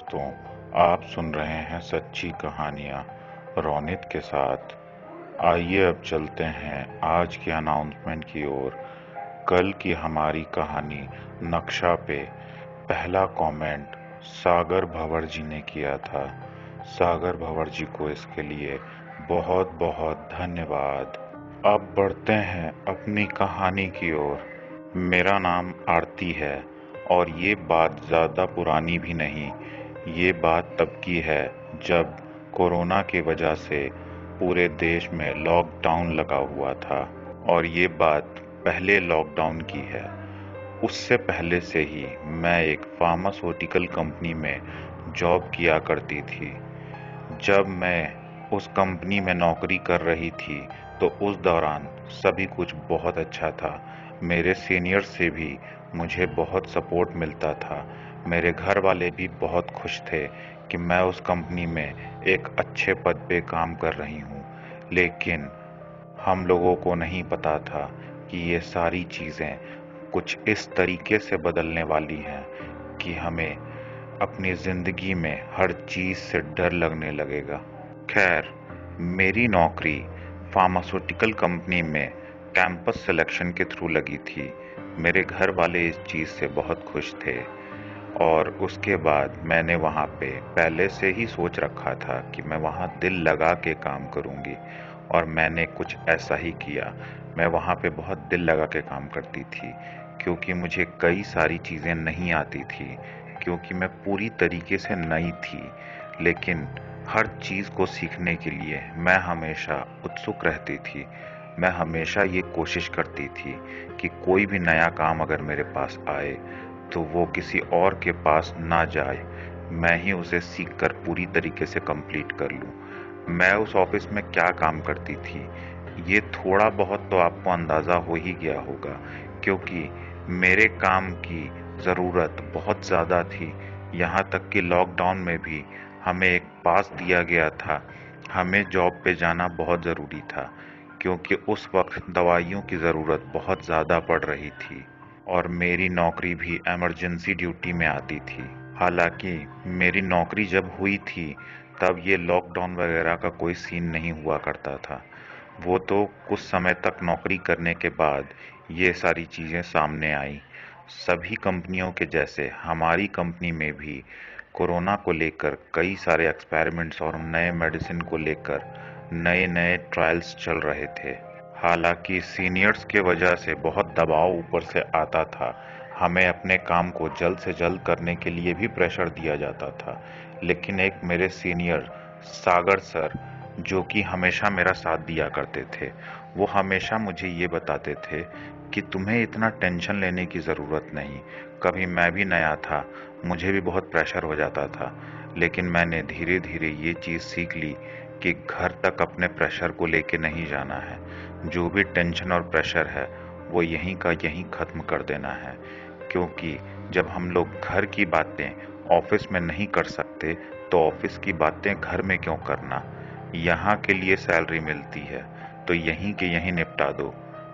दोस्तों, आप सुन रहे हैं सच्ची कहानियाँ रोनित के साथ। आइए अब चलते हैं आज के अनाउंसमेंट की ओर। कल की हमारी कहानी नक्शा पे पहला कमेंट सागर भंवर जी ने किया था। सागर भंवर जी को इसके लिए बहुत बहुत धन्यवाद। अब बढ़ते हैं अपनी कहानी की ओर। मेरा नाम आरती है और ये बात ज़्यादा पुरानी भी नहीं। ये बात तब की है जब कोरोना की वजह से पूरे देश में लॉकडाउन लगा हुआ था। और ये बात पहले लॉकडाउन की है। उससे पहले से ही मैं एक फार्मास्यूटिकल कंपनी में जॉब किया करती थी। जब मैं उस कंपनी में नौकरी कर रही थी तो उस दौरान सभी कुछ बहुत अच्छा था। मेरे सीनियर से भी मुझे बहुत सपोर्ट मिलता था। मेरे घर वाले भी बहुत खुश थे कि मैं उस कंपनी में एक अच्छे पद पे काम कर रही हूँ। लेकिन हम लोगों को नहीं पता था कि ये सारी चीज़ें कुछ इस तरीके से बदलने वाली हैं कि हमें अपनी ज़िंदगी में हर चीज़ से डर लगने लगेगा। खैर, मेरी नौकरी फार्मास्यूटिकल कंपनी में कैंपस सिलेक्शन के थ्रू लगी थी। मेरे घर वाले इस चीज़ से बहुत खुश थे और उसके बाद मैंने वहाँ पे पहले से ही सोच रखा था कि मैं वहाँ दिल लगा के काम करूँगी और मैंने कुछ ऐसा ही किया। मैं वहाँ पे बहुत दिल लगा के काम करती थी क्योंकि मुझे कई सारी चीज़ें नहीं आती थी, क्योंकि मैं पूरी तरीके से नई थी। लेकिन हर चीज़ को सीखने के लिए मैं हमेशा उत्सुक रहती थी। मैं हमेशा ये कोशिश करती थी कि कोई भी नया काम अगर मेरे पास आए तो वो किसी और के पास ना जाए, मैं ही उसे सीख कर पूरी तरीके से कंप्लीट कर लूँ। मैं उस ऑफिस में क्या काम करती थी, ये थोड़ा बहुत तो आपको अंदाज़ा हो ही गया होगा, क्योंकि मेरे काम की ज़रूरत बहुत ज़्यादा थी। यहाँ तक कि लॉकडाउन में भी हमें एक पास दिया गया था। हमें जॉब पे जाना बहुत ज़रूरी था क्योंकि उस वक्त दवाइयों की ज़रूरत बहुत ज़्यादा पड़ रही थी और मेरी नौकरी भी इमरजेंसी ड्यूटी में आती थी। हालांकि मेरी नौकरी जब हुई थी तब ये लॉकडाउन वगैरह का कोई सीन नहीं हुआ करता था। वो तो कुछ समय तक नौकरी करने के बाद ये सारी चीज़ें सामने आई। सभी कंपनियों के जैसे हमारी कंपनी में भी कोरोना को लेकर कई सारे एक्सपेरिमेंट्स और नए मेडिसिन को लेकर नए नए ट्रायल्स चल रहे थे। हालांकि सीनियर्स के वजह से बहुत दबाव ऊपर से आता था। हमें अपने काम को जल्द से जल्द करने के लिए भी प्रेशर दिया जाता था। लेकिन एक मेरे सीनियर सागर सर, जो कि हमेशा मेरा साथ दिया करते थे, वो हमेशा मुझे ये बताते थे कि तुम्हें इतना टेंशन लेने की ज़रूरत नहीं। कभी मैं भी नया था, मुझे भी बहुत प्रेशर हो जाता था, लेकिन मैंने धीरे धीरे ये चीज़ सीख ली कि घर तक अपने प्रेशर को लेके नहीं जाना है। जो भी टेंशन और प्रेशर है वो यहीं का यहीं ख़त्म कर देना है, क्योंकि जब हम लोग घर की बातें ऑफिस में नहीं कर सकते तो ऑफिस की बातें घर में क्यों करना। यहाँ के लिए सैलरी मिलती है तो यहीं के यहीं निपटा दो,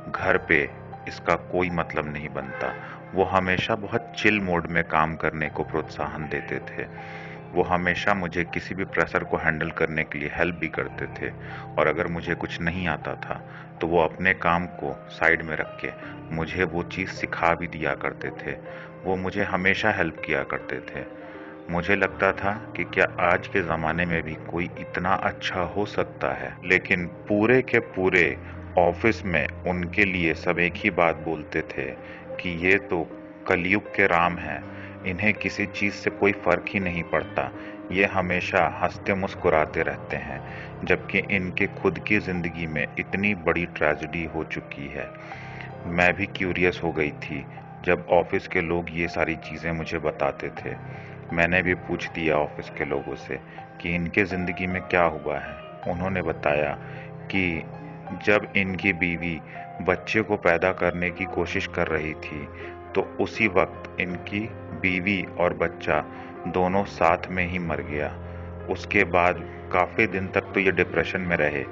घर पे इसका कोई मतलब नहीं बनता। वो हमेशा बहुत चिल मोड में काम करने को प्रोत्साहन देते थे। वो हमेशा मुझे किसी भी प्रेशर को हैंडल करने के लिए हेल्प भी करते थे और अगर मुझे कुछ नहीं आता था तो वो अपने काम को साइड में रख के मुझे वो चीज़ सिखा भी दिया करते थे। वो मुझे हमेशा हेल्प किया करते थे। मुझे लगता था कि क्या आज के ज़माने में भी कोई इतना अच्छा हो सकता है। लेकिन पूरे के पूरे ऑफिस में उनके लिए सब एक ही बात बोलते थे कि ये तो कलयुग के राम हैं, इन्हें किसी चीज़ से कोई फ़र्क ही नहीं पड़ता। ये हमेशा हंसते मुस्कुराते रहते हैं, जबकि इनके खुद की ज़िंदगी में इतनी बड़ी ट्रेजेडी हो चुकी है। मैं भी क्यूरियस हो गई थी जब ऑफिस के लोग ये सारी चीज़ें मुझे बताते थे। मैंने भी पूछ दिया ऑफिस के लोगों से कि इनके ज़िंदगी में क्या हुआ है। उन्होंने बताया कि जब इनकी बीवी बच्चे को पैदा करने की कोशिश कर रही थी तो उसी वक्त इनकी बीवी और बच्चा दोनों साथ में ही मर गया। उसके बाद काफ़ी दिन तक तो ये डिप्रेशन में रहे,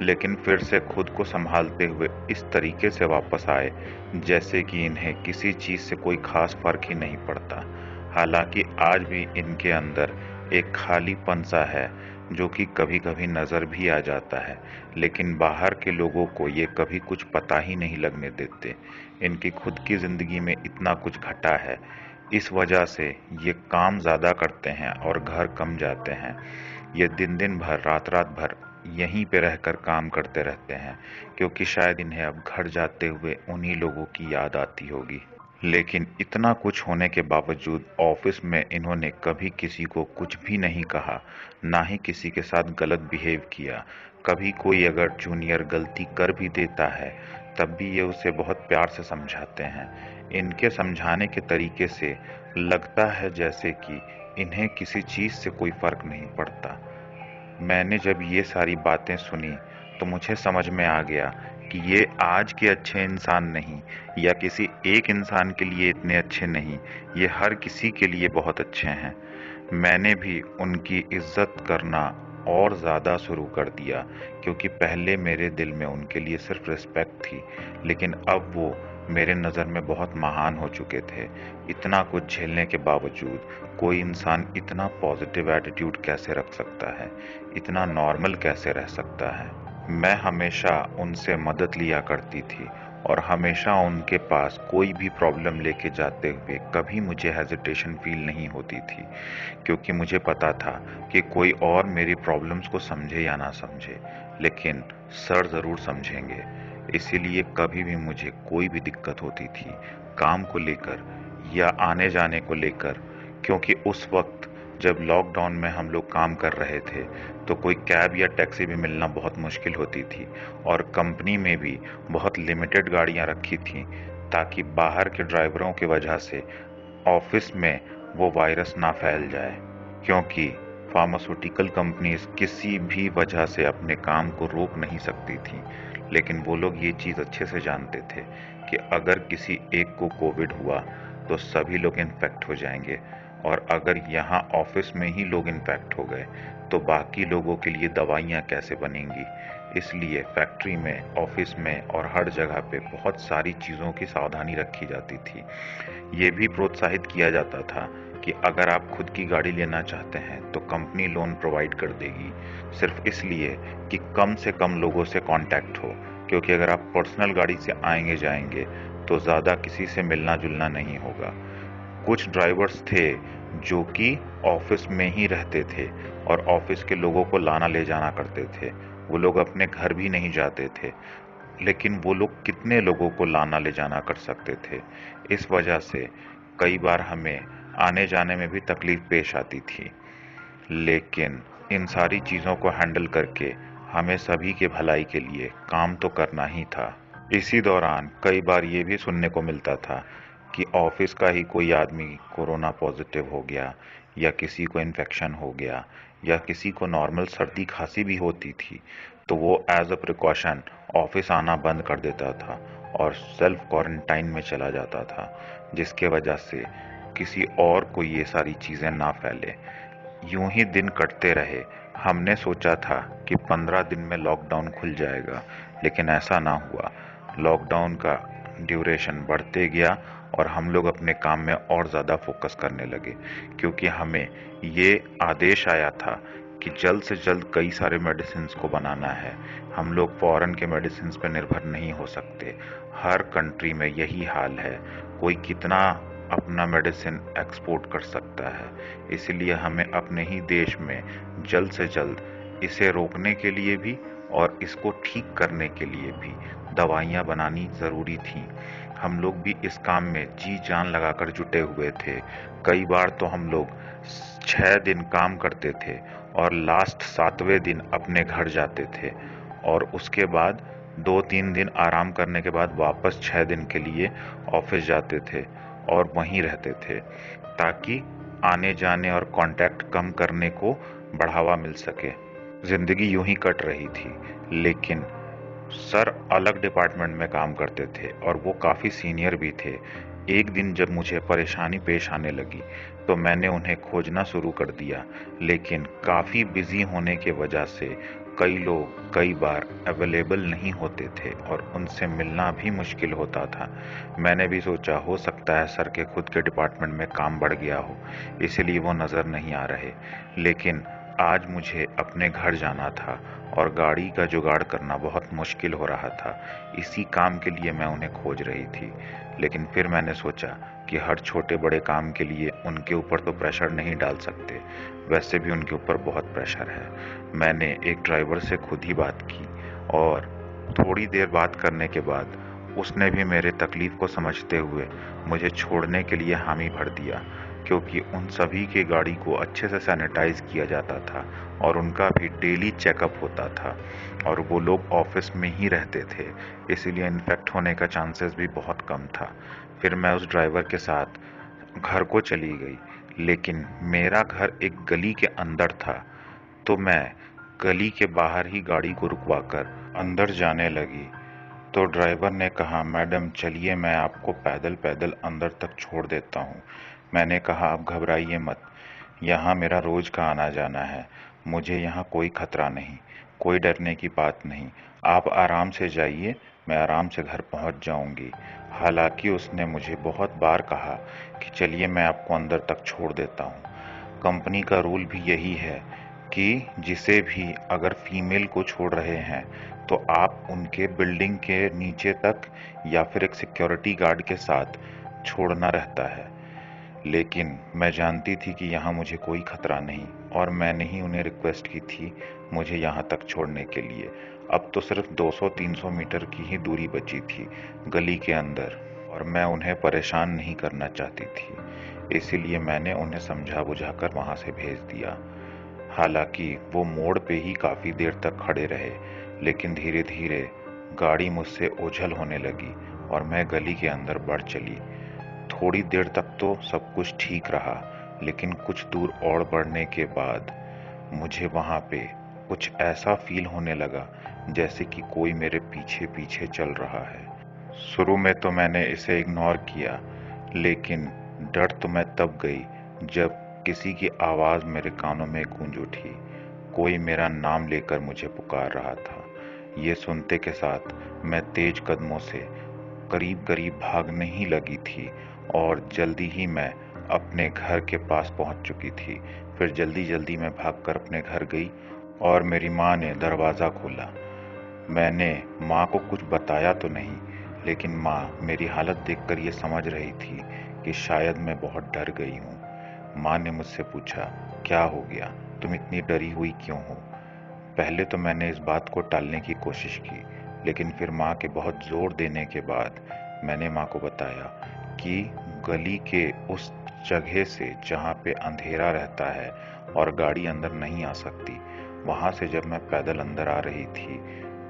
लेकिन फिर से खुद को संभालते हुए इस तरीके से वापस आए जैसे कि इन्हें किसी चीज़ से कोई ख़ास फ़र्क ही नहीं पड़ता। हालांकि आज भी इनके अंदर एक खालीपन सा है जो कि कभी-कभी नज़र भी आ जाता है, लेकिन बाहर के लोगों को ये कभी कुछ पता ही नहीं लगने देते। इनकी खुद की ज़िंदगी में इतना कुछ घटा है, इस वजह से ये काम ज़्यादा करते हैं और घर कम जाते हैं। ये दिन-दिन भर, रात-रात भर यहीं पे रहकर काम करते रहते हैं, क्योंकि शायद इन्हें अब घर जाते हुए उन्हीं लोगों की याद आती होगी। लेकिन इतना कुछ होने के बावजूद ऑफिस में इन्होंने कभी किसी को कुछ भी नहीं कहा, ना ही किसी के साथ गलत बिहेव किया। कभी कोई अगर जूनियर गलती कर भी देता है, तब भी ये उसे बहुत प्यार से समझाते हैं। इनके समझाने के तरीके से लगता है जैसे कि इन्हें किसी चीज़ से कोई फर्क नहीं पड़ता। मैंने जब ये सारी बातें सुनी तो मुझे समझ में आ गया कि ये आज के अच्छे इंसान नहीं, या किसी एक इंसान के लिए इतने अच्छे नहीं, ये हर किसी के लिए बहुत अच्छे हैं। मैंने भी उनकी इज्जत करना और ज़्यादा शुरू कर दिया, क्योंकि पहले मेरे दिल में उनके लिए सिर्फ रिस्पेक्ट थी, लेकिन अब वो मेरे नज़र में बहुत महान हो चुके थे। इतना कुछ झेलने के बावजूद कोई इंसान इतना पॉजिटिव एटीट्यूड कैसे रख सकता है, इतना नॉर्मल कैसे रह सकता है। मैं हमेशा उनसे मदद लिया करती थी और हमेशा उनके पास कोई भी प्रॉब्लम लेके जाते हुए कभी मुझे हेजिटेशन फील नहीं होती थी, क्योंकि मुझे पता था कि कोई और मेरी प्रॉब्लम्स को समझे या ना समझे, लेकिन सर ज़रूर समझेंगे। इसीलिए कभी भी मुझे कोई भी दिक्कत होती थी काम को लेकर या आने जाने को लेकर, क्योंकि उस वक्त जब लॉकडाउन में हम लोग काम कर रहे थे तो कोई कैब या टैक्सी भी मिलना बहुत मुश्किल होती थी, और कंपनी में भी बहुत लिमिटेड गाड़ियां रखी थीं ताकि बाहर के ड्राइवरों की वजह से ऑफिस में वो वायरस ना फैल जाए, क्योंकि फार्मास्यूटिकल कंपनीज किसी भी वजह से अपने काम को रोक नहीं सकती थी। लेकिन वो लोग ये चीज़ अच्छे से जानते थे कि अगर किसी एक को कोविड हुआ तो सभी लोग इन्फेक्ट हो जाएंगे, और अगर यहाँ ऑफिस में ही लोग इन्फेक्ट हो गए तो बाकी लोगों के लिए दवाइयाँ कैसे बनेंगी। इसलिए फैक्ट्री में, ऑफिस में और हर जगह पे बहुत सारी चीज़ों की सावधानी रखी जाती थी। ये भी प्रोत्साहित किया जाता था कि अगर आप खुद की गाड़ी लेना चाहते हैं तो कंपनी लोन प्रोवाइड कर देगी, सिर्फ इसलिए कि कम से कम लोगों से कांटेक्ट हो, क्योंकि अगर आप पर्सनल गाड़ी से आएंगे जाएंगे तो ज़्यादा किसी से मिलना जुलना नहीं होगा। कुछ ड्राइवर्स थे जो कि ऑफिस में ही रहते थे और ऑफिस के लोगों को लाना ले जाना करते थे। वो लोग अपने घर भी नहीं जाते थे, लेकिन वो लोग कितने लोगों को लाना ले जाना कर सकते थे। इस वजह से कई बार हमें आने जाने में भी तकलीफ पेश आती थी, लेकिन इन सारी चीज़ों को हैंडल करके हमें सभी के भलाई के लिए काम तो करना ही था। इसी दौरान कई बार ये भी सुनने को मिलता था कि ऑफिस का ही कोई आदमी कोरोना पॉजिटिव हो गया, या किसी को इन्फेक्शन हो गया, या किसी को नॉर्मल सर्दी खांसी भी होती थी, तो वो एज अ प्रिकॉशन ऑफिस आना बंद कर देता था और सेल्फ क्वारंटाइन में चला जाता था, जिसके वजह से किसी और को ये सारी चीज़ें ना फैले। यूं ही दिन कटते रहे। हमने सोचा था कि 15 दिन में लॉकडाउन खुल जाएगा, लेकिन ऐसा ना हुआ। लॉकडाउन का ड्यूरेशन बढ़ते गया और हम लोग अपने काम में और ज़्यादा फोकस करने लगे, क्योंकि हमें ये आदेश आया था कि जल्द से जल्द कई सारे मेडिसिन्स को बनाना है। हम लोग फॉरेन के मेडिसिन्स पर निर्भर नहीं हो सकते। हर कंट्री में यही हाल है, कोई कितना अपना मेडिसिन एक्सपोर्ट कर सकता है। इसलिए हमें अपने ही देश में जल्द से जल्द इसे रोकने के लिए भी और इसको ठीक करने के लिए भी दवाइयाँ बनानी ज़रूरी थी। हम लोग भी इस काम में जी जान लगाकर जुटे हुए थे। कई बार तो हम लोग 6 दिन काम करते थे और लास्ट 7वें दिन अपने घर जाते थे, और उसके बाद 2-3 दिन आराम करने के बाद वापस 6 दिन के लिए ऑफिस जाते थे और वहीं रहते थे, ताकि आने जाने और कांटेक्ट कम करने को बढ़ावा मिल सके। जिंदगी यूं ही कट रही थी, लेकिन सर अलग डिपार्टमेंट में काम करते थे और वो काफ़ी सीनियर भी थे। एक दिन जब मुझे परेशानी पेश आने लगी तो मैंने उन्हें खोजना शुरू कर दिया, लेकिन काफ़ी बिजी होने की वजह से कई लोग कई बार अवेलेबल नहीं होते थे और उनसे मिलना भी मुश्किल होता था। मैंने भी सोचा हो सकता है सर के खुद के डिपार्टमेंट में काम बढ़ गया हो, इसीलिए वो नज़र नहीं आ रहे। लेकिन आज मुझे अपने घर जाना था और गाड़ी का जुगाड़ करना बहुत मुश्किल हो रहा था। इसी काम के लिए मैं उन्हें खोज रही थी। लेकिन फिर मैंने सोचा कि हर छोटे बड़े काम के लिए उनके ऊपर तो प्रेशर नहीं डाल सकते, वैसे भी उनके ऊपर बहुत प्रेशर है। मैंने एक ड्राइवर से खुद ही बात की और थोड़ी देर बात करने के बाद उसने भी मेरे तकलीफ को समझते हुए मुझे छोड़ने के लिए हामी भर दिया, क्योंकि उन सभी की गाड़ी को अच्छे से सैनिटाइज किया जाता था और उनका भी डेली चेकअप होता था और वो लोग ऑफिस में ही रहते थे, इसीलिए इन्फेक्ट होने का चांसेस भी बहुत कम था। फिर मैं उस ड्राइवर के साथ घर को चली गई, लेकिन मेरा घर एक गली के अंदर था, तो मैं गली के बाहर ही गाड़ी को रुकवाकर अंदर जाने लगी। तो ड्राइवर ने कहा, मैडम चलिए मैं आपको पैदल पैदल अंदर तक छोड़ देता हूँ। मैंने कहा, आप घबराइए मत, यहाँ मेरा रोज का आना जाना है, मुझे यहाँ कोई खतरा नहीं, कोई डरने की बात नहीं, आप आराम से जाइए, मैं आराम से घर पहुँच जाऊँगी। हालांकि उसने मुझे बहुत बार कहा कि चलिए मैं आपको अंदर तक छोड़ देता हूँ। कंपनी का रूल भी यही है कि जिसे भी अगर फीमेल को छोड़ रहे हैं तो आप उनके बिल्डिंग के नीचे तक या फिर एक सिक्योरिटी गार्ड के साथ छोड़ना रहता है। लेकिन मैं जानती थी कि यहाँ मुझे कोई खतरा नहीं और मैंने ही उन्हें रिक्वेस्ट की थी मुझे यहाँ तक छोड़ने के लिए। अब तो सिर्फ 200-300 मीटर की ही दूरी बची थी गली के अंदर और मैं उन्हें परेशान नहीं करना चाहती थी, इसीलिए मैंने उन्हें समझा बुझाकर वहाँ से भेज दिया। हालांकि वो मोड़ पे ही काफ़ी देर तक खड़े रहे, लेकिन धीरे धीरे गाड़ी मुझसे ओझल होने लगी और मैं गली के अंदर बढ़ चली। थोड़ी देर तक तो सब कुछ ठीक रहा, लेकिन कुछ दूर और बढ़ने के बाद मुझे वहाँ पे कुछ ऐसा फील होने लगा जैसे कि कोई मेरे पीछे पीछे चल रहा है। शुरू में तो मैंने इसे इग्नोर किया, लेकिन डर तो मैं तब गई जब किसी की आवाज़ मेरे कानों में गूंज उठी। कोई मेरा नाम लेकर मुझे पुकार रहा था। ये सुनते के साथ मैं तेज कदमों से करीब करीब भागने ही लगी थी और जल्दी ही मैं अपने घर के पास पहुंच चुकी थी। फिर जल्दी जल्दी मैं भागकर अपने घर गई और मेरी माँ ने दरवाज़ा खोला। मैंने माँ को कुछ बताया तो नहीं, लेकिन माँ मेरी हालत देखकर ये समझ रही थी कि शायद मैं बहुत डर गई हूँ। माँ ने मुझसे पूछा, क्या हो गया, तुम इतनी डरी हुई क्यों हो? पहले तो मैंने इस बात को टालने की कोशिश की, लेकिन फिर माँ के बहुत जोर देने के बाद मैंने माँ को बताया कि गली के उस जगह से जहाँ पे अंधेरा रहता है और गाड़ी अंदर नहीं आ सकती, वहाँ से जब मैं पैदल अंदर आ रही थी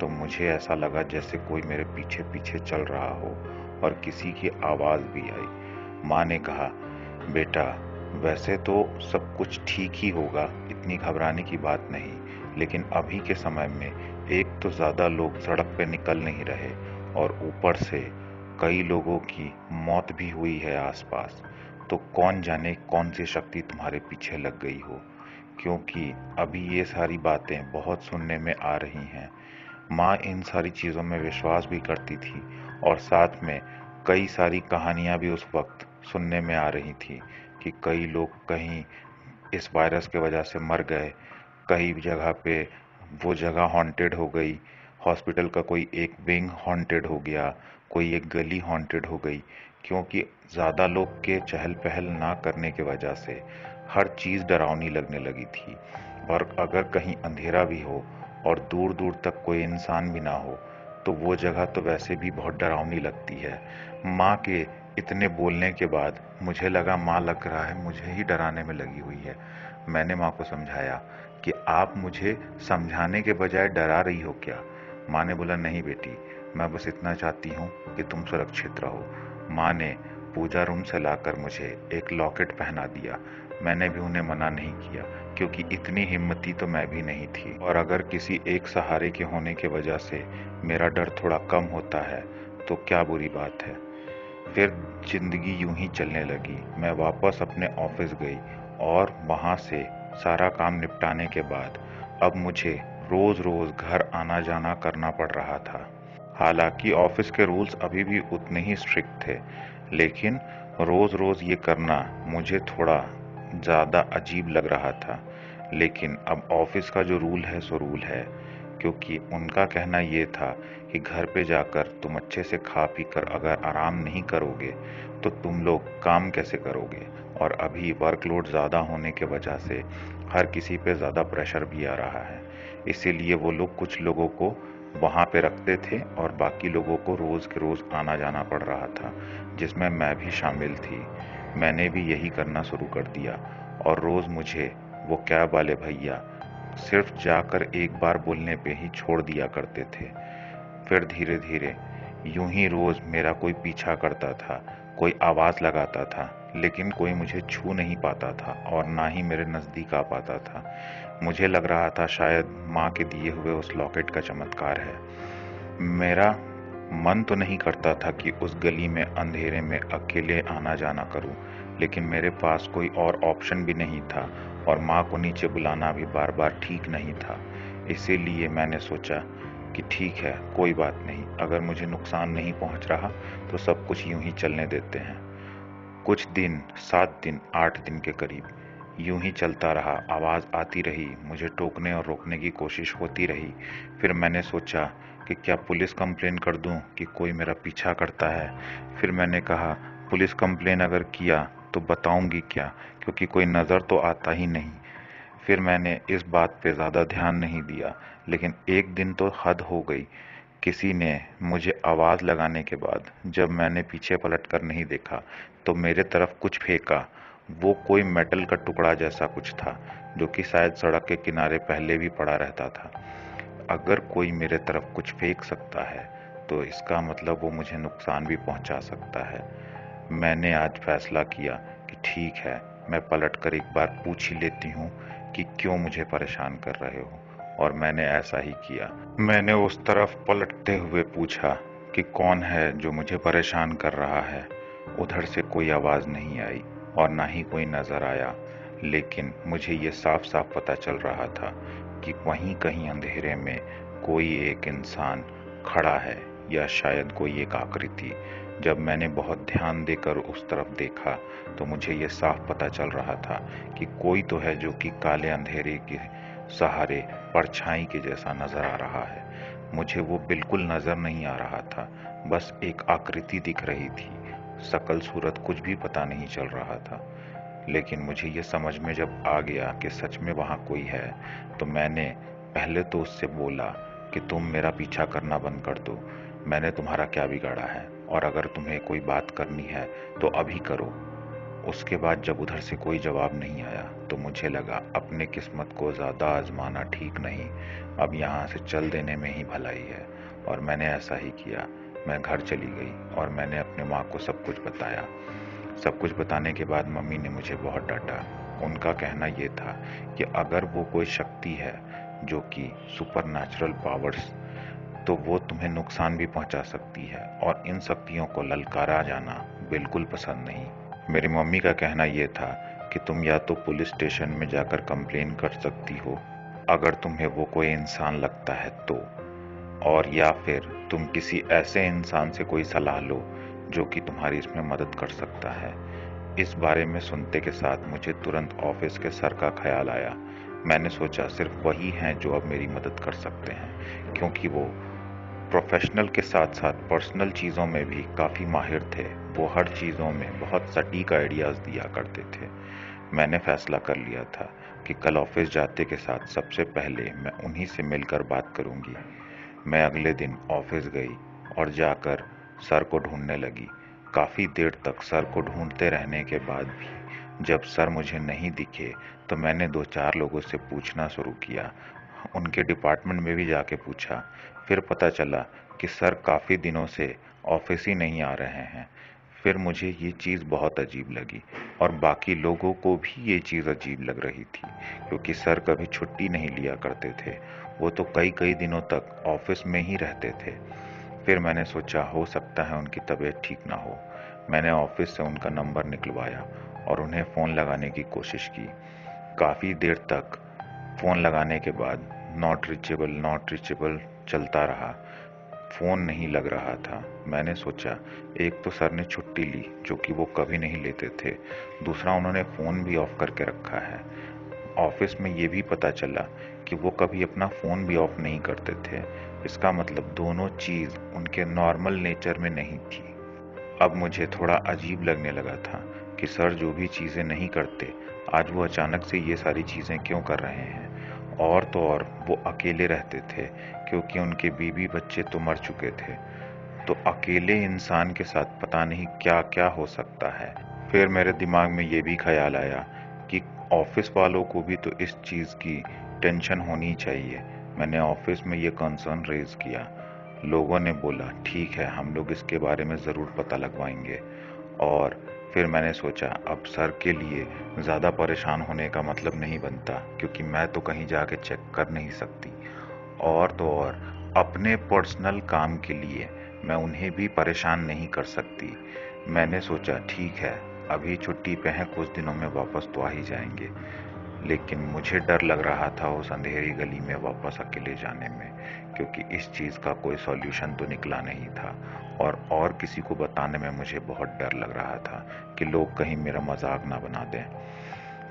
तो मुझे ऐसा लगा जैसे कोई मेरे पीछे पीछे चल रहा हो और किसी की आवाज़ भी आई। माँ ने कहा, बेटा वैसे तो सब कुछ ठीक ही होगा, इतनी घबराने की बात नहीं, लेकिन अभी के समय में एक तो ज़्यादा लोग सड़क पे निकल नहीं रहे और ऊपर से कई लोगों की मौत भी हुई है आसपास, तो कौन जाने कौन सी शक्ति तुम्हारे पीछे लग गई हो, क्योंकि अभी ये सारी बातें बहुत सुनने में आ रही हैं। माँ इन सारी चीज़ों में विश्वास भी करती थी और साथ में कई सारी कहानियाँ भी उस वक्त सुनने में आ रही थी कि कई लोग कहीं इस वायरस के वजह से मर गए, कई जगह पे वो जगह हॉन्टेड हो गई, हॉस्पिटल का कोई एक विंग हॉन्टेड हो गया, कोई एक गली हॉन्टेड हो गई, क्योंकि ज़्यादा लोग के चहल पहल ना करने की वजह से हर चीज़ डरावनी लगने लगी थी। और अगर कहीं अंधेरा भी हो और दूर दूर तक कोई इंसान भी ना हो तो वो जगह तो वैसे भी बहुत डरावनी लगती है। माँ के इतने बोलने के बाद मुझे लगा माँ लग रहा है मुझे ही डराने में लगी हुई है। मैंने माँ को समझाया कि आप मुझे समझाने के बजाय डरा रही हो क्या? माँ ने बोला, नहीं बेटी, मैं बस इतना चाहती हूँ कि तुम सुरक्षित रहो। माँ ने पूजा रूम से लाकर मुझे एक लॉकेट पहना दिया। मैंने भी उन्हें मना नहीं किया, क्योंकि इतनी हिम्मती तो मैं भी नहीं थी और अगर किसी एक सहारे के होने की वजह से मेरा डर थोड़ा कम होता है तो क्या बुरी बात है। फिर जिंदगी यूं ही चलने लगी। मैं वापस अपने ऑफिस गई और वहां से सारा काम निपटाने के बाद अब मुझे रोज रोज घर आना जाना करना पड़ रहा था। हालांकि ऑफिस के रूल्स अभी भी उतने ही स्ट्रिक्ट थे, लेकिन रोज रोज ये करना मुझे थोड़ा ज़्यादा अजीब लग रहा था। लेकिन अब ऑफिस का जो रूल है सो रूल है, क्योंकि उनका कहना ये था कि घर पे जाकर तुम अच्छे से खा पी कर अगर आराम नहीं करोगे तो तुम लोग काम कैसे करोगे। और अभी वर्कलोड ज़्यादा होने के वजह से हर किसी पे ज़्यादा प्रेशर भी आ रहा है, इसीलिए वो लोग कुछ लोगों को वहाँ पे रखते थे और बाकी लोगों को रोज़ के रोज़ आना जाना पड़ रहा था, जिसमें मैं भी शामिल थी। मैंने भी यही करना शुरू कर दिया और रोज़ मुझे वो कैब वाले भैया सिर्फ जाकर एक बार बोलने पे ही छोड़ दिया करते थे। फिर धीरे धीरे यूं ही रोज मेरा कोई पीछा करता था, कोई आवाज लगाता था, लेकिन कोई मुझे छू नहीं पाता था और ना ही मेरे नजदीक आ पाता था। मुझे लग रहा था शायद माँ के दिए हुए उस लॉकेट का चमत्कार है। मेरा मन तो नहीं करता था कि उस गली में अंधेरे में अकेले आना जाना करूं, लेकिन मेरे पास कोई और ऑप्शन भी नहीं था और माँ को नीचे बुलाना भी बार बार ठीक नहीं था। इसीलिए मैंने सोचा कि ठीक है, कोई बात नहीं, अगर मुझे नुकसान नहीं पहुंच रहा तो सब कुछ यूं ही चलने देते हैं। कुछ दिन, 7 दिन, 8 दिन के करीब यूं ही चलता रहा। आवाज आती रही, मुझे टोकने और रोकने की कोशिश होती रही। फिर मैंने सोचा कि क्या पुलिस कंप्लेन कर दूं कि कोई मेरा पीछा करता है। फिर मैंने कहा पुलिस कंप्लेन अगर किया तो बताऊंगी क्या, क्योंकि कोई नज़र तो आता ही नहीं। फिर मैंने इस बात पे ज़्यादा ध्यान नहीं दिया, लेकिन एक दिन तो हद हो गई। किसी ने मुझे आवाज़ लगाने के बाद जब मैंने पीछे पलट कर नहीं देखा तो मेरे तरफ कुछ फेंका। वो कोई मेटल का टुकड़ा जैसा कुछ था, जो कि शायद सड़क के किनारे पहले भी पड़ा रहता था। अगर कोई मेरे तरफ कुछ फेंक सकता है तो इसका मतलब वो मुझे नुकसान भी पहुंचा सकता है। मैंने आज फैसला किया कि ठीक है, मैं पलटकर एक बार पूछ ही लेती हूँ कि क्यों मुझे परेशान कर रहे हो। और मैंने ऐसा ही किया। मैंने उस तरफ पलटते हुए पूछा कि कौन है जो मुझे परेशान कर रहा है। उधर से कोई आवाज नहीं आई और ना ही कोई नजर आया, लेकिन मुझे ये साफ साफ पता चल रहा था कि वहीं कहीं अंधेरे में कोई एक इंसान खड़ा है, या शायद कोई एक आकृति। जब मैंने बहुत ध्यान देकर उस तरफ देखा तो मुझे ये साफ पता चल रहा था कि कोई तो है जो कि काले अंधेरे के सहारे परछाई के जैसा नजर आ रहा है। मुझे वो बिल्कुल नजर नहीं आ रहा था, बस एक आकृति दिख रही थी। शकल सूरत कुछ भी पता नहीं चल रहा था। लेकिन मुझे ये समझ में जब आ गया कि सच में वहां कोई है, तो मैंने पहले तो उससे बोला कि तुम मेरा पीछा करना बंद कर दो, मैंने तुम्हारा क्या बिगाड़ा है, और अगर तुम्हें कोई बात करनी है तो अभी करो। उसके बाद जब उधर से कोई जवाब नहीं आया तो मुझे लगा अपने किस्मत को ज़्यादा आजमाना ठीक नहीं, अब यहाँ से चल देने में ही भलाई है। और मैंने ऐसा ही किया। मैं घर चली गई और मैंने अपने माँ को सब कुछ बताया। सब कुछ बताने के बाद मम्मी ने मुझे बहुत डांटा। उनका कहना ये था कि अगर वो कोई शक्ति है जो कि सुपर नेचुरल पावर्स, तो वो तुम्हें नुकसान भी पहुंचा सकती है और इन शक्तियों को ललकारा जाना बिल्कुल पसंद नहीं। मेरी मम्मी का कहना यह था कि तुम या तो पुलिस स्टेशन में जाकर कंप्लेन कर सकती हो अगर तुम्हें वो कोई इंसान लगता है तो, और या फिर तुम किसी ऐसे इंसान से कोई सलाह लो जो कि तुम्हारी इसमें मदद कर सकता है। इस बारे में सुनते के साथ मुझे तुरंत ऑफिस के सर का ख्याल आया। मैंने सोचा सिर्फ वही हैं जो अब मेरी मदद कर सकते हैं, क्योंकि वो प्रोफेशनल के साथ साथ पर्सनल चीज़ों में भी काफ़ी माहिर थे। वो हर चीज़ों में बहुत सटीक आइडियाज़ दिया करते थे। मैंने फैसला कर लिया था कि कल ऑफिस जाते के साथ सबसे पहले मैं उन्हीं से मिलकर बात करूंगी। मैं अगले दिन ऑफिस गई और जाकर सर को ढूंढने लगी। काफ़ी देर तक सर को ढूंढते रहने के बाद भी जब सर मुझे नहीं दिखे तो मैंने 2-4 लोगों से पूछना शुरू किया। उनके डिपार्टमेंट में भी जाके पूछा। फिर पता चला कि सर काफ़ी दिनों से ऑफिस ही नहीं आ रहे हैं। फिर मुझे ये चीज़ बहुत अजीब लगी और बाकी लोगों को भी ये चीज़ अजीब लग रही थी, क्योंकि सर कभी छुट्टी नहीं लिया करते थे। वो तो कई कई दिनों तक ऑफिस में ही रहते थे। फिर मैंने सोचा हो सकता है उनकी तबीयत ठीक ना हो। मैंने ऑफिस से उनका नंबर निकलवाया और उन्हें फ़ोन लगाने की कोशिश की। काफ़ी देर तक फ़ोन लगाने के बाद नॉट रिचेबल चलता रहा। फ़ोन नहीं लग रहा था। मैंने सोचा, एक तो सर ने छुट्टी ली, जो कि वो कभी नहीं लेते थे। दूसरा, उन्होंने फ़ोन भी ऑफ करके रखा है। ऑफिस में ये भी पता चला कि वो कभी अपना फ़ोन भी ऑफ नहीं करते थे। इसका मतलब दोनों चीज़ उनके नॉर्मल नेचर में नहीं थी। अब मुझे थोड़ा अजीब लगने लगा था कि सर जो भी चीज़ें नहीं करते, आज वो अचानक से ये सारी चीज़ें क्यों कर रहे हैं। और तो और वो अकेले रहते थे, क्योंकि उनके बीवी बच्चे तो मर चुके थे। तो अकेले इंसान के साथ पता नहीं क्या क्या हो सकता है। फिर मेरे दिमाग में ये भी ख्याल आया कि ऑफिस वालों को भी तो इस चीज़ की टेंशन होनी चाहिए। मैंने ऑफिस में ये कंसर्न रेज किया। लोगों ने बोला, ठीक है, हम लोग इसके बारे में ज़रूर पता लगवाएंगे। और फिर मैंने सोचा, अब सर के लिए ज़्यादा परेशान होने का मतलब नहीं बनता, क्योंकि मैं तो कहीं जाके चेक कर नहीं सकती। और तो और अपने पर्सनल काम के लिए मैं उन्हें भी परेशान नहीं कर सकती। मैंने सोचा, ठीक है, अभी छुट्टी पे हैं, कुछ दिनों में वापस तो आ ही जाएंगे। लेकिन मुझे डर लग रहा था उस अंधेरी गली में वापस अकेले जाने में, क्योंकि इस चीज़ का कोई सॉल्यूशन तो निकला नहीं था। और किसी को बताने में मुझे बहुत डर लग रहा था कि लोग कहीं मेरा मजाक ना बना दें।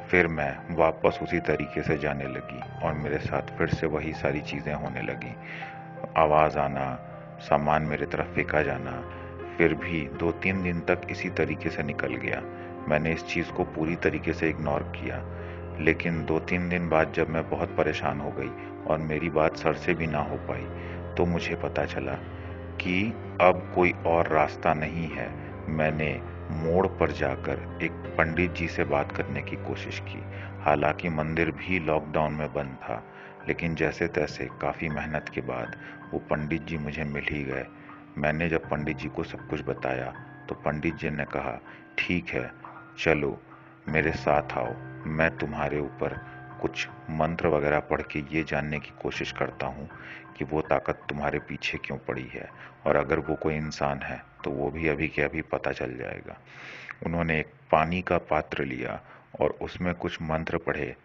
फिर मैं वापस उसी तरीके से जाने लगी और मेरे साथ फिर से वही सारी चीज़ें होने लगी। आवाज़ आना, सामान मेरे तरफ फेंका जाना। फिर भी 2-3 दिन तक इसी तरीके से निकल गया। मैंने इस चीज़ को पूरी तरीके से इग्नोर किया। लेकिन 2-3 दिन बाद जब मैं बहुत परेशान हो गई और मेरी बात सर से भी ना हो पाई, तो मुझे पता चला कि अब कोई और रास्ता नहीं है। मैंने मोड़ पर जाकर एक पंडित जी से बात करने की कोशिश की। हालांकि मंदिर भी लॉकडाउन में बंद था, लेकिन जैसे तैसे काफ़ी मेहनत के बाद वो पंडित जी मुझे मिल ही गए। मैंने जब पंडित जी को सब कुछ बताया, तो पंडित जी ने कहा, ठीक है, चलो मेरे साथ आओ, मैं तुम्हारे ऊपर कुछ मंत्र वगैरह पढ़ के ये जानने की कोशिश करता हूँ कि वो ताकत तुम्हारे पीछे क्यों पड़ी है, और अगर वो कोई इंसान है तो वो भी अभी के अभी पता चल जाएगा। उन्होंने एक पानी का पात्र लिया और उसमें कुछ मंत्र पढ़े।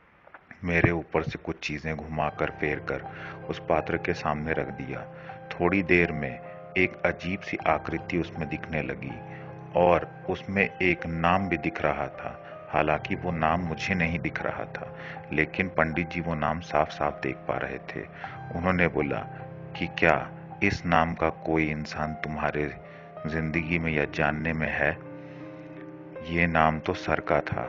मेरे ऊपर से कुछ चीज़ें घुमाकर फेर कर उस पात्र के सामने रख दिया। थोड़ी देर में एक अजीब सी आकृति उसमें दिखने लगी और उसमें एक नाम भी दिख रहा था। हालांकि वो नाम मुझे नहीं दिख रहा था, लेकिन पंडित जी वो नाम साफ साफ देख पा रहे थे। उन्होंने बोला कि क्या इस नाम का कोई इंसान तुम्हारे जिंदगी में या जानने में है। ये नाम तो सर का था।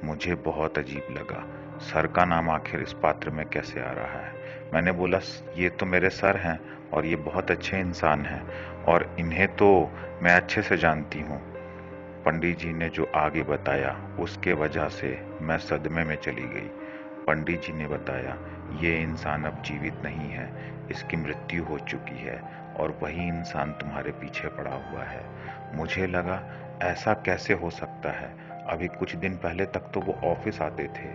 मुझे बहुत अजीब लगा, सर का नाम आखिर इस पात्र में कैसे आ रहा है। मैंने बोला, ये तो मेरे सर हैं और ये बहुत अच्छे इंसान हैं और इन्हें तो मैं अच्छे से जानती हूँ। पंडित जी ने जो आगे बताया उसके वजह से मैं सदमे में चली गई। पंडित जी ने बताया, ये इंसान अब जीवित नहीं है, इसकी मृत्यु हो चुकी है और वही इंसान तुम्हारे पीछे पड़ा हुआ है। मुझे लगा, ऐसा कैसे हो सकता है। अभी कुछ दिन पहले तक तो वो ऑफिस आते थे।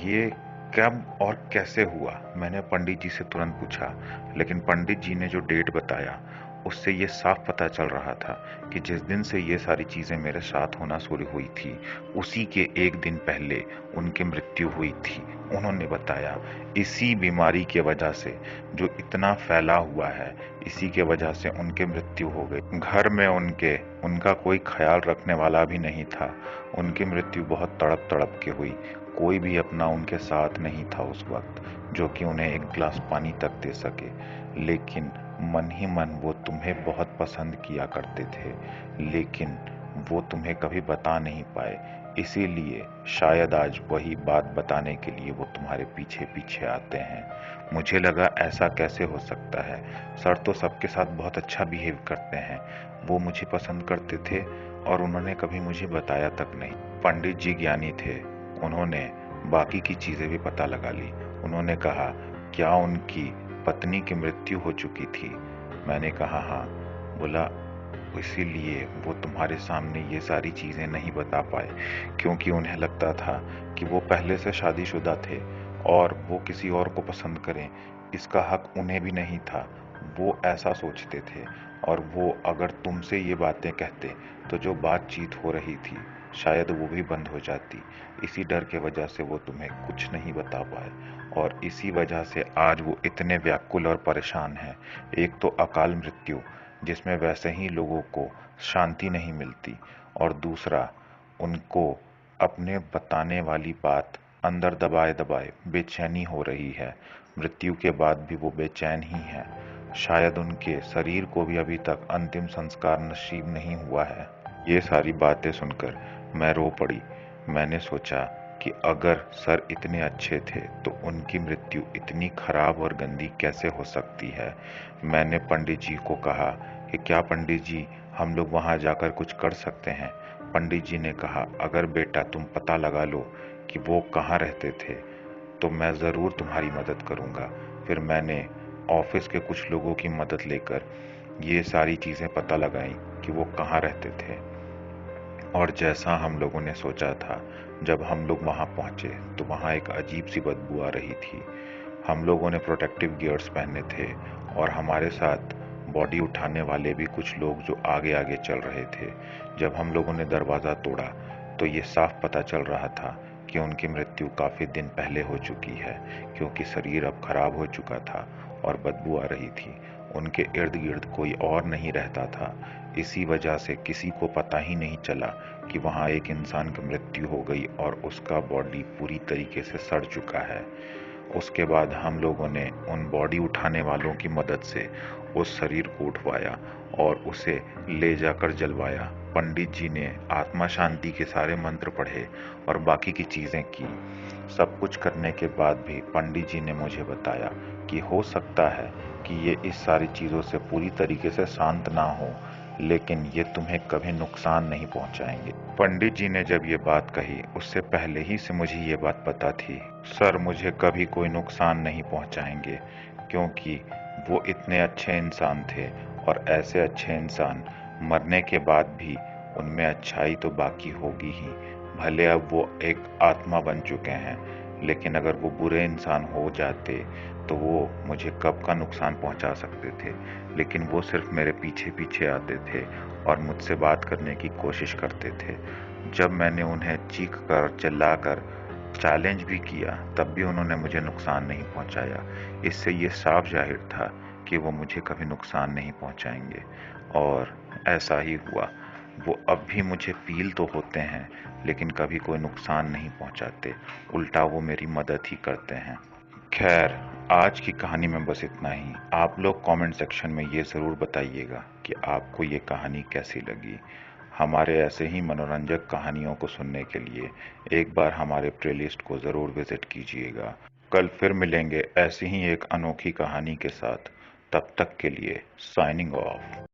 ये कब और कैसे हुआ, मैंने पंडित जी से तुरंत पूछा। लेकिन पंडित जी ने जो डेट बताया उससे ये साफ पता चल रहा था कि जिस दिन से ये सारी चीजें मेरे साथ होना शुरू हुई थी, उसी के एक दिन पहले उनकी मृत्यु हुई थी। उन्होंने बताया, इसी बीमारी की वजह से जो इतना फैला हुआ है, इसी के वजह से उनकी मृत्यु हो गई। घर में उनका कोई ख्याल रखने वाला भी नहीं था। उनकी मृत्यु बहुत तड़प तड़प के हुई। कोई भी अपना उनके साथ नहीं था उस वक्त, जो कि उन्हें एक गिलास पानी तक दे सके। लेकिन मन ही मन वो तुम्हें बहुत पसंद किया करते थे, लेकिन वो तुम्हें कभी बता नहीं पाए। इसीलिए शायद आज वही बात बताने के लिए वो तुम्हारे पीछे पीछे आते हैं। मुझे लगा, ऐसा कैसे हो सकता है। सर तो सबके साथ बहुत अच्छा बिहेव करते हैं। वो मुझे पसंद करते थे और उन्होंने कभी मुझे बताया तक नहीं। पंडित जी ज्ञानी थे, उन्होंने बाकी की चीजें भी पता लगा ली। उन्होंने कहा, क्या उनकी पत्नी की मृत्यु हो चुकी थी। मैंने कहा, हाँ। बोला, इसीलिए वो तुम्हारे सामने ये सारी चीजें नहीं बता पाए, क्योंकि उन्हें लगता था कि वो पहले से शादीशुदा थे और वो किसी और को पसंद करें, इसका हक उन्हें भी नहीं था। वो ऐसा सोचते थे, और वो अगर तुमसे ये बातें कहते तो जो बातचीत हो रही थी शायद वो भी बंद हो जाती। इसी डर के वजह से वो तुम्हें कुछ नहीं बता पाए, और इसी वजह से आज वो इतने व्याकुल और परेशान हैं। एक तो अकाल मृत्यु, जिसमें वैसे ही लोगों को शांति नहीं मिलती, और दूसरा उनको अपने बताने वाली बात अंदर दबाए दबाए बेचैनी हो रही है। मृत्यु के बाद भी वो बेचैन ही हैं। शायद उनके शरीर को भी अभी तक अंतिम संस्कार नसीब नहीं हुआ है। ये सारी बातें सुनकर मैं रो पड़ी। मैंने सोचा कि अगर सर इतने अच्छे थे तो उनकी मृत्यु इतनी खराब और गंदी कैसे हो सकती है। मैंने पंडित जी को कहा कि क्या पंडित जी, हम लोग वहां जाकर कुछ कर सकते हैं। पंडित जी ने कहा, अगर बेटा तुम पता लगा लो कि वो कहाँ रहते थे तो मैं ज़रूर तुम्हारी मदद करूँगा। फिर मैंने ऑफिस के कुछ लोगों की मदद लेकर ये सारी चीज़ें पता लगाई कि वो कहाँ रहते थे। और जैसा हम लोगों ने सोचा था, जब हम लोग वहाँ पहुँचे तो वहाँ एक अजीब सी बदबू आ रही थी। हम लोगों ने प्रोटेक्टिव गियर्स पहने थे, और हमारे साथ बॉडी उठाने वाले भी कुछ लोग जो आगे आगे चल रहे थे। जब हम लोगों ने दरवाज़ा तोड़ा तो ये साफ पता चल रहा था कि उनकी मृत्यु काफ़ी दिन पहले हो चुकी है, क्योंकि शरीर अब खराब हो चुका था और बदबू आ रही थी। उनके इर्द गिर्द कोई और नहीं रहता था। इसी वजह से किसी को पता ही नहीं चला कि वहाँ एक इंसान की मृत्यु हो गई और उसका बॉडी पूरी तरीके से सड़ चुका है। उसके बाद हम लोगों ने उन बॉडी उठाने वालों की मदद से उस शरीर को उठवाया और उसे ले जाकर जलवाया। पंडित जी ने आत्मा शांति के सारे मंत्र पढ़े और बाकी की चीजें की। सब कुछ करने के बाद भी पंडित जी ने मुझे बताया कि हो सकता है कि ये इस सारी चीजों से पूरी तरीके से शांत ना हो, लेकिन ये तुम्हें कभी नुकसान नहीं पहुंचाएंगे। पंडित जी ने जब ये बात कही, उससे पहले ही से मुझे ये बात पता थी, सर मुझे कभी कोई नुकसान नहीं पहुंचाएंगे, क्योंकि वो इतने अच्छे इंसान थे। और ऐसे अच्छे इंसान मरने के बाद भी उनमें अच्छाई तो बाकी होगी ही। भले अब वो एक आत्मा बन चुके हैं, लेकिन अगर वो बुरे इंसान हो जाते तो वो मुझे कब का नुकसान पहुंचा सकते थे। लेकिन वो सिर्फ मेरे पीछे पीछे आते थे और मुझसे बात करने की कोशिश करते थे। जब मैंने उन्हें चीख कर चिल्लाकर चैलेंज भी किया, तब भी उन्होंने मुझे नुकसान नहीं पहुंचाया। इससे ये साफ जाहिर था कि वो मुझे कभी नुकसान नहीं पहुंचाएंगे, और ऐसा ही हुआ। वो अब भी मुझे फील तो होते हैं, लेकिन कभी कोई नुकसान नहीं पहुंचाते, उल्टा वो मेरी मदद ही करते हैं। खैर, आज की कहानी में बस इतना ही। आप लोग कमेंट सेक्शन में ये ज़रूर बताइएगा कि आपको ये कहानी कैसी लगी। हमारे ऐसे ही मनोरंजक कहानियों को सुनने के लिए एक बार हमारे प्लेलिस्ट को ज़रूर विज़िट कीजिएगा। कल फिर मिलेंगे ऐसी ही एक अनोखी कहानी के साथ। तब तक के लिए साइनिंग ऑफ।